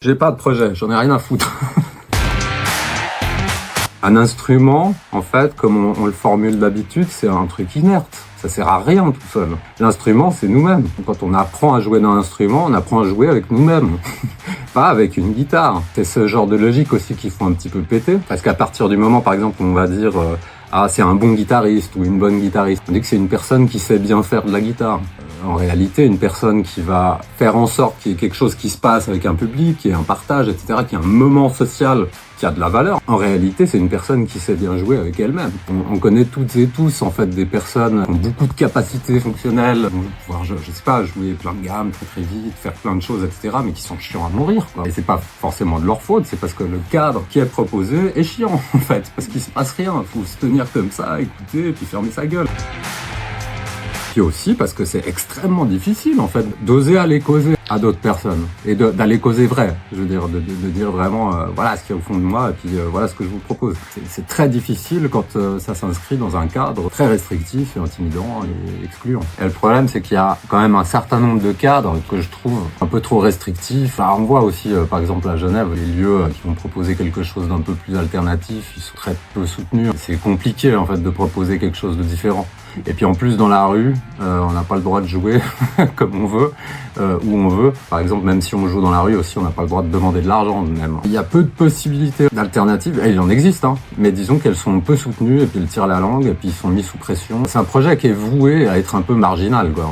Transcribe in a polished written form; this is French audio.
J'ai pas de projet, j'en ai rien à foutre. Un instrument, en fait, comme on le formule d'habitude, c'est un truc inerte. Ça sert à rien tout seul. L'instrument, c'est nous-mêmes. Quand on apprend à jouer d'un instrument, on apprend à jouer avec nous-mêmes. Pas avec une guitare. C'est ce genre de logique aussi qu'il faut un petit peu péter. Parce qu'à partir du moment, par exemple, on va dire ah, c'est un bon guitariste ou une bonne guitariste. On dit que c'est une personne qui sait bien faire de la guitare. En réalité, une personne qui va faire en sorte qu'il y ait quelque chose qui se passe avec un public, qu'il y ait un partage, etc., qu'il y ait un moment social qui a de la valeur. En réalité, c'est une personne qui sait bien jouer avec elle-même. On connaît toutes et tous, en fait, des personnes qui ont beaucoup de capacités fonctionnelles, vont pouvoir, je sais pas, jouer plein de gammes très très vite, faire plein de choses, etc., mais qui sont chiants à mourir, quoi. Et c'est pas forcément de leur faute, c'est parce que le cadre qui est proposé est chiant, en fait, parce qu'il se passe rien. Faut se tenir comme ça, écouter, et puis fermer sa gueule. Puis aussi parce que c'est extrêmement difficile, en fait, d'oser aller causer à d'autres personnes et d'aller causer vrai, je veux dire, de dire vraiment voilà ce qu'il y a au fond de moi et puis voilà ce que je vous propose. C'est très difficile quand ça s'inscrit dans un cadre très restrictif et intimidant et excluant. Et le problème, c'est qu'il y a quand même un certain nombre de cadres que je trouve un peu trop restrictifs. Alors, on voit aussi par exemple à Genève, les lieux qui vont proposer quelque chose d'un peu plus alternatif, ils sont très peu soutenus. C'est compliqué en fait de proposer quelque chose de différent. Et puis en plus dans la rue, on n'a pas le droit de jouer comme on veut, où on veut. Par exemple, même si on joue dans la rue aussi, on n'a pas le droit de demander de l'argent même. Il y a peu de possibilités d'alternatives, et il en existe, hein, mais disons qu'elles sont peu soutenues, et puis elles tirent la langue, et puis ils sont mis sous pression. C'est un projet qui est voué à être un peu marginal, quoi.